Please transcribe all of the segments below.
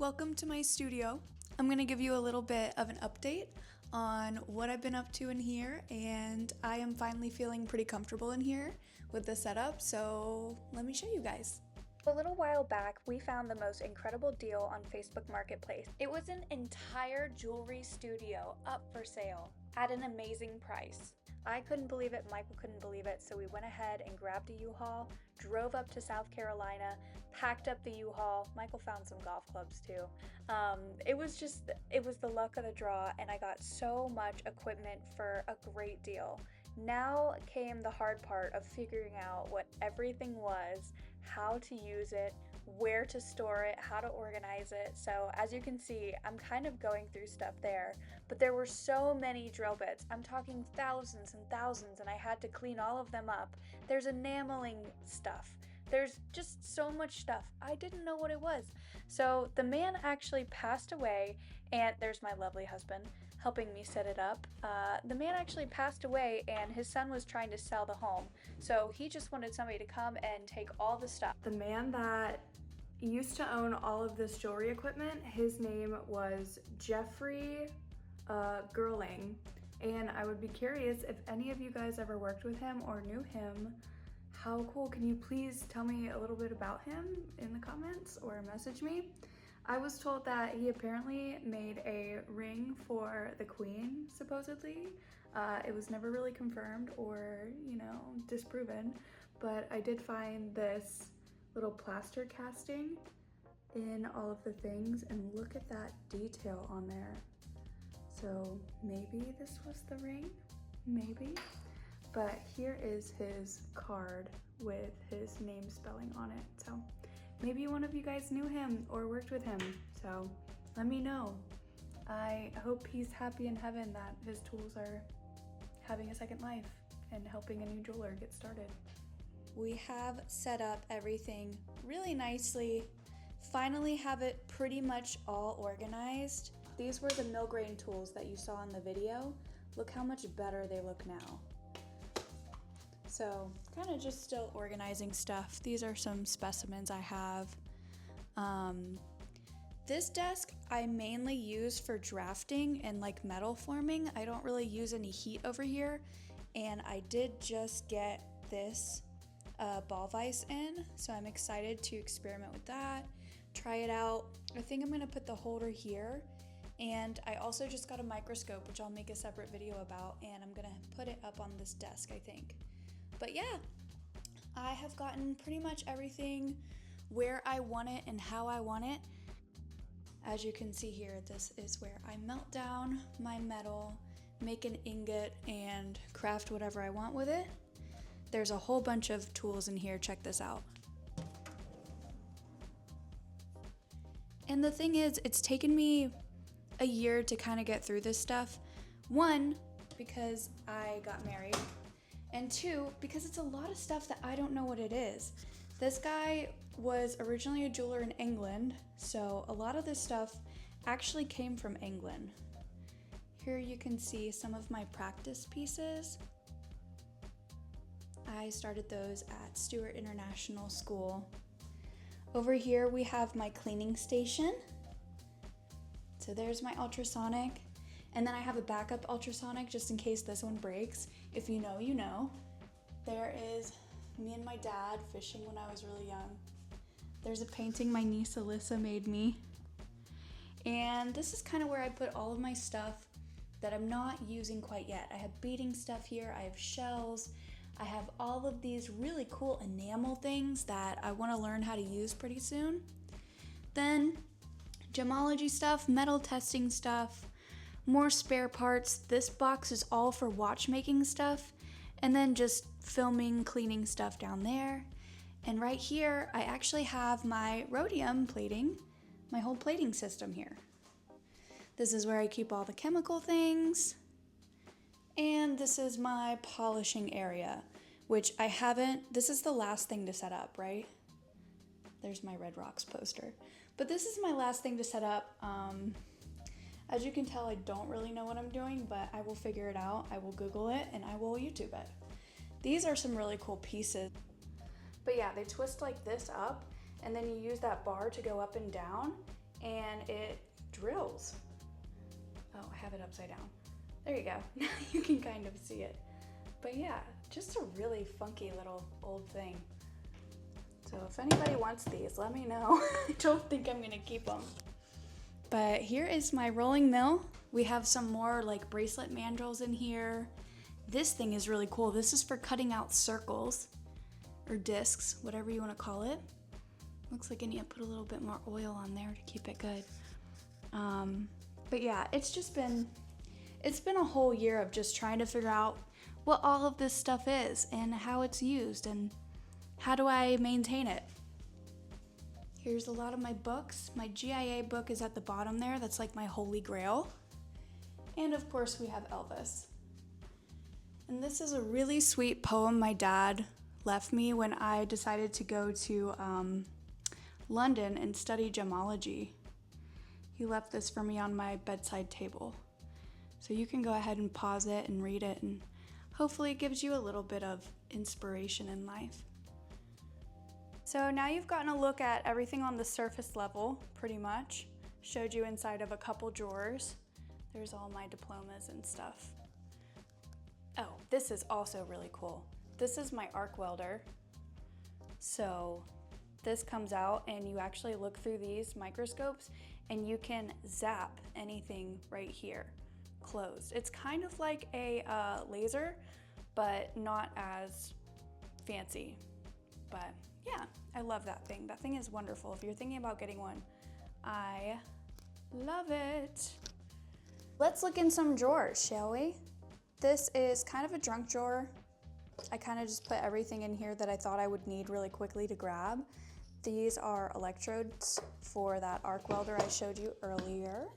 Welcome to my studio. I'm gonna give you a little bit of an update on what I've been up to in here, and I am finally feeling pretty comfortable in here with the setup, so let me show you guys. A little while back, we found the most incredible deal on Facebook Marketplace. It was an entire jewelry studio up for sale at an amazing price. I couldn't believe it, Michael couldn't believe it, so we went ahead and grabbed a U-Haul, drove up to South Carolina, packed up the U-Haul. Michael found some golf clubs too. It was the luck of the draw, and I got so much equipment for a great deal. Now came the hard part of figuring out what everything was, how to use it, where to store it, how to organize it. So as you can see, I'm kind of going through stuff there, but there were so many drill bits. I'm talking thousands and thousands, and I had to clean all of them up. There's enameling stuff. There's just so much stuff. I didn't know what it was. So the man actually passed away, and there's my lovely husband helping me set it up. The man actually passed away, and his son was trying to sell the home. So he just wanted somebody to come and take all the stuff. The man that used to own all of this jewelry equipment, his name was Jeffrey Gerling, and I would be curious if any of you guys ever worked with him or knew him. How cool. Can you please tell me a little bit about him in the comments or message me? I was told that he apparently made a ring for the Queen, supposedly. It was never really confirmed or, disproven, but I did find this little plaster casting in all of the things, and look at that detail on there. So maybe this was the ring, maybe. But here is his card with his name spelling on it. So maybe one of you guys knew him or worked with him. So let me know. I hope he's happy in heaven that his tools are having a second life and helping a new jeweler get started. We have set up everything really nicely. Finally have it pretty much all organized. These were the mill grain tools that you saw in the video. Look how much better they look now. So kind of just still organizing stuff. These are some specimens I have. This desk I mainly use for drafting and like metal forming. I don't really use any heat over here. And I did just get this ball vise in, so I'm excited to experiment with that, try it out. I think I'm gonna put the holder here, and I also just got a microscope, which I'll make a separate video about, and I'm gonna put it up on this desk, I think. But yeah, I have gotten pretty much everything where I want it and how I want it. As you can see here, this is where I melt down my metal, make an ingot, and craft whatever I want with it. There's a whole bunch of tools in here, check this out. And the thing is, it's taken me a year to kind of get through this stuff. One, because I got married, and two, because it's a lot of stuff that I don't know what it is. This guy was originally a jeweler in England, so a lot of this stuff actually came from England. Here you can see some of my practice pieces. I started those at Stewart International School. Over here we have my cleaning station. So there's my ultrasonic. And then I have a backup ultrasonic just in case this one breaks. If you know, you know. There is me and my dad fishing when I was really young. There's a painting my niece Alyssa made me. And this is kind of where I put all of my stuff that I'm not using quite yet. I have beading stuff here, I have shells, I have all of these really cool enamel things that I want to learn how to use pretty soon. Then gemology stuff, metal testing stuff, more spare parts. This box is all for watchmaking stuff, and then just filming, cleaning stuff down there. And right here, I actually have my rhodium plating, my whole plating system here. This is where I keep all the chemical things. And this is my polishing area, which I haven't, this is the last thing to set up, right? There's my Red Rocks poster. But this is my last thing to set up. As you can tell, I don't really know what I'm doing, but I will figure it out. I will Google it and I will YouTube it. These are some really cool pieces. But yeah, they twist like this up, and then you use that bar to go up and down, and it drills. Oh, I have it upside down. There you go. Now you can kind of see it. But yeah, just a really funky little old thing. So if anybody wants these, let me know. I don't think I'm gonna keep them. But here is my rolling mill. We have some more like bracelet mandrels in here. This thing is really cool. This is for cutting out circles or discs, whatever you want to call it. Looks like I need to put a little bit more oil on there to keep it good. But yeah, it's been a whole year of just trying to figure out what all of this stuff is and how it's used and how do I maintain it. Here's a lot of my books. My GIA book is at the bottom there. That's like my holy grail. And of course we have Elvis. And this is a really sweet poem my dad left me when I decided to go to London and study gemology. He left this for me on my bedside table. So you can go ahead and pause it and read it, and hopefully it gives you a little bit of inspiration in life. So now you've gotten a look at everything on the surface level, pretty much. Showed you inside of a couple drawers. There's all my diplomas and stuff. Oh, this is also really cool. This is my arc welder. So this comes out and you actually look through these microscopes and you can zap anything right here, closed. It's kind of like a laser, but not as fancy. But yeah, I love that thing. That thing is wonderful. If you're thinking about getting one, I love it. Let's look in some drawers, shall we? This is kind of a junk drawer. I kind of just put everything in here that I thought I would need really quickly to grab. These are electrodes for that arc welder I showed you earlier.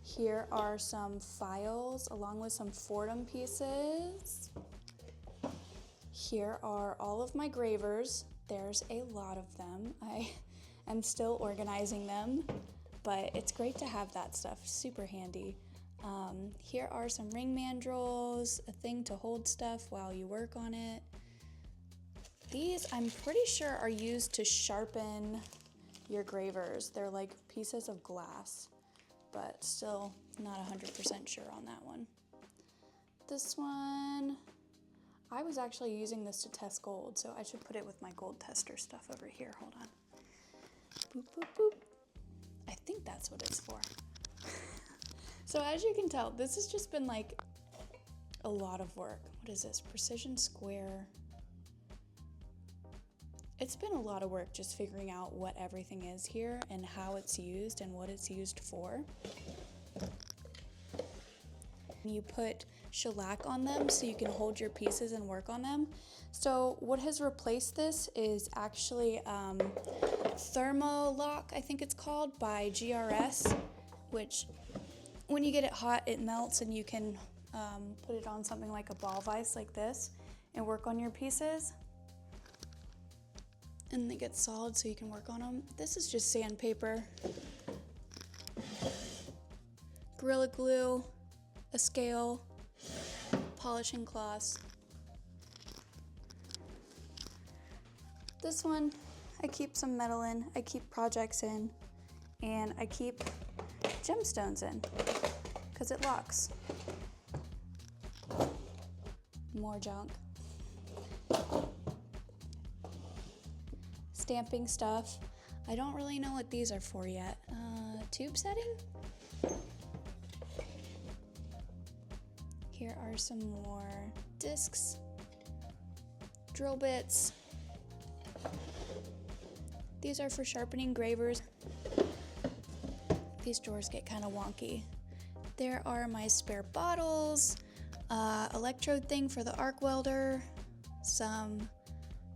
Here are some files along with some Fordham pieces. Here are all of my gravers. There's a lot of them. I am still organizing them, but it's great to have that stuff, super handy. Here are some ring mandrels, a thing to hold stuff while you work on it. These, I'm pretty sure, are used to sharpen your gravers. They're like pieces of glass, but still not 100% sure on that one. This one, I was actually using this to test gold, so I should put it with my gold tester stuff over here. Hold on. Boop, boop, boop. I think that's what it's for. So as you can tell, this has just been like a lot of work. What is this? Precision square. It's been a lot of work just figuring out what everything is here and how it's used and what it's used for. You put shellac on them so you can hold your pieces and work on them. So what has replaced this is actually Thermolock, I think it's called, by GRS, which when you get it hot, it melts and you can put it on something like a ball vise like this and work on your pieces. And they get solid so you can work on them. This is just sandpaper, Gorilla Glue, a scale, polishing cloths. This one, I keep some metal in, I keep projects in, and I keep gemstones in, because it locks. More junk. Stamping stuff. I don't really know what these are for yet. Tube setting? Here are some more discs, drill bits. These are for sharpening gravers. These drawers get kind of wonky. There are my spare bottles, electrode thing for the arc welder, some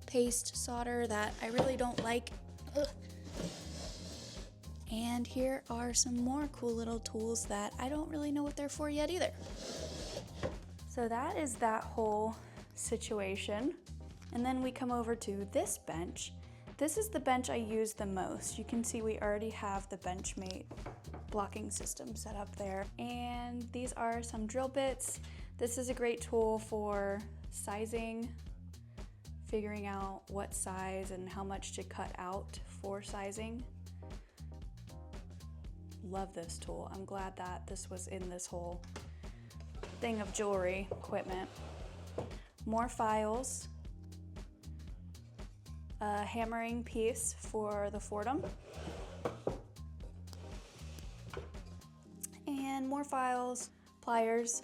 paste solder that I really don't like. Ugh. And here are some more cool little tools that I don't really know what they're for yet either. So that is that whole situation. And then we come over to this bench. This is the bench I use the most. You can see we already have the Benchmate blocking system set up there. And these are some drill bits. This is a great tool for sizing, figuring out what size and how much to cut out for sizing. love this tool. I'm glad that this was in this whole thing of jewelry equipment. More files. A hammering piece for the Fordham. And more files, pliers.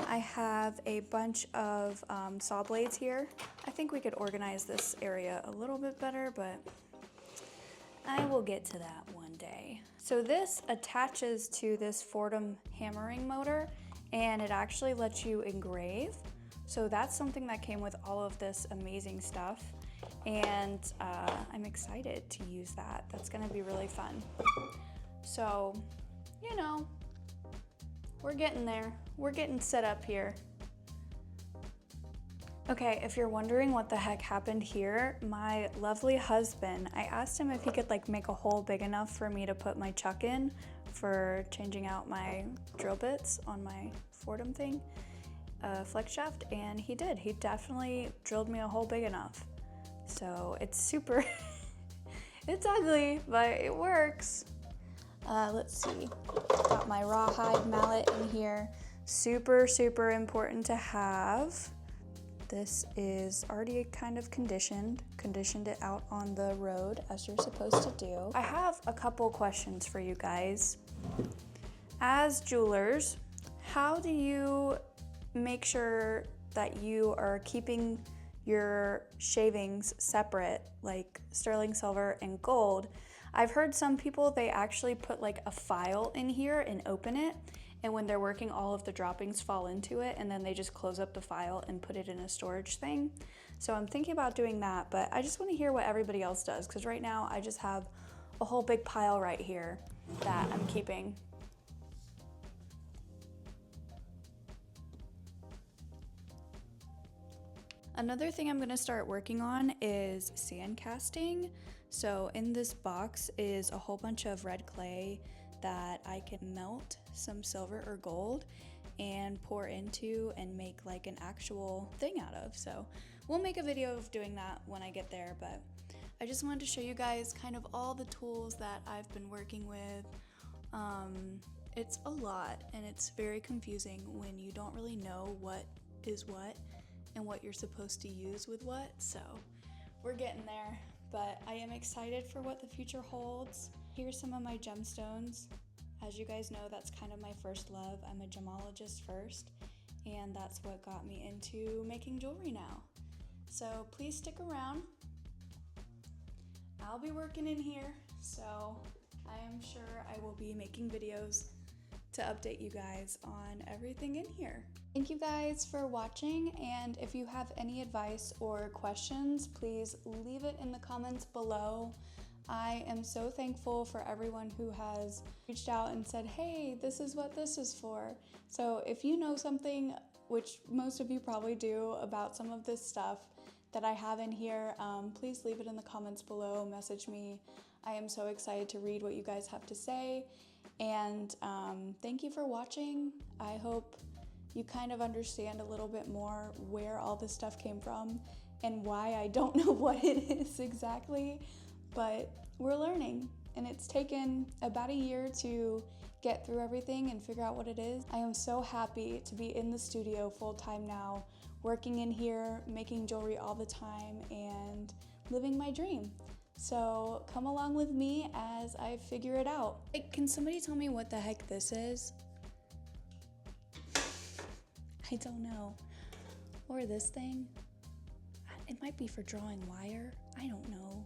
I have a bunch of saw blades here. I think we could organize this area a little bit better, but I will get to that one day. So this attaches to this Fordham hammering motor, and it actually lets you engrave. So that's something that came with all of this amazing stuff, and I'm excited to use that. That's gonna be really fun. So, you know, we're getting there. We're getting set up here. Okay, if you're wondering what the heck happened here, my lovely husband, I asked him if he could like make a hole big enough for me to put my chuck in for changing out my drill bits on my Fordham thing, flex shaft, and he did. He definitely drilled me a hole big enough. So it's super, it's ugly, but it works. Let's see, got my rawhide mallet in here. Super, super important to have. This is already kind of conditioned it out on the road as you're supposed to do. I have a couple questions for you guys. As jewelers, how do you make sure that you are keeping your shavings separate, like sterling silver and gold? I've heard some people, they actually put like a file in here and open it, and when they're working, all of the droppings fall into it, and then they just close up the file and put it in a storage thing. So I'm thinking about doing that, but I just want to hear what everybody else does, because right now I just have a whole big pile right here that I'm keeping. Another thing I'm gonna start working on is sand casting. So in this box is a whole bunch of red clay that I can melt some silver or gold and pour into and make like an actual thing out of. So we'll make a video of doing that when I get there, but I just wanted to show you guys kind of all the tools that I've been working with. It's a lot, and it's very confusing when you don't really know what is what and what you're supposed to use with what. So we're getting there, but I am excited for what the future holds. Here's some of my gemstones. As you guys know, that's kind of my first love. I'm a gemologist first, and that's what got me into making jewelry now. So please stick around. I'll be working in here, so I am sure I will be making videos to update you guys on everything in here. Thank you guys for watching, and if you have any advice or questions, please leave it in the comments below. I am so thankful for everyone who has reached out and said, hey, this is what this is for. So if you know something, which most of you probably do, about some of this stuff that I have in here, please leave it in the comments below, message me. I am so excited to read what you guys have to say. And thank you for watching. I hope you kind of understand a little bit more where all this stuff came from and why I don't know what it is exactly, but we're learning, and it's taken about a year to get through everything and figure out what it is. I am so happy to be in the studio full time now, working in here, making jewelry all the time, and living my dream. So come along with me as I figure it out. Hey, can somebody tell me what the heck this is? I don't know. Or this thing? It might be for drawing wire. I don't know.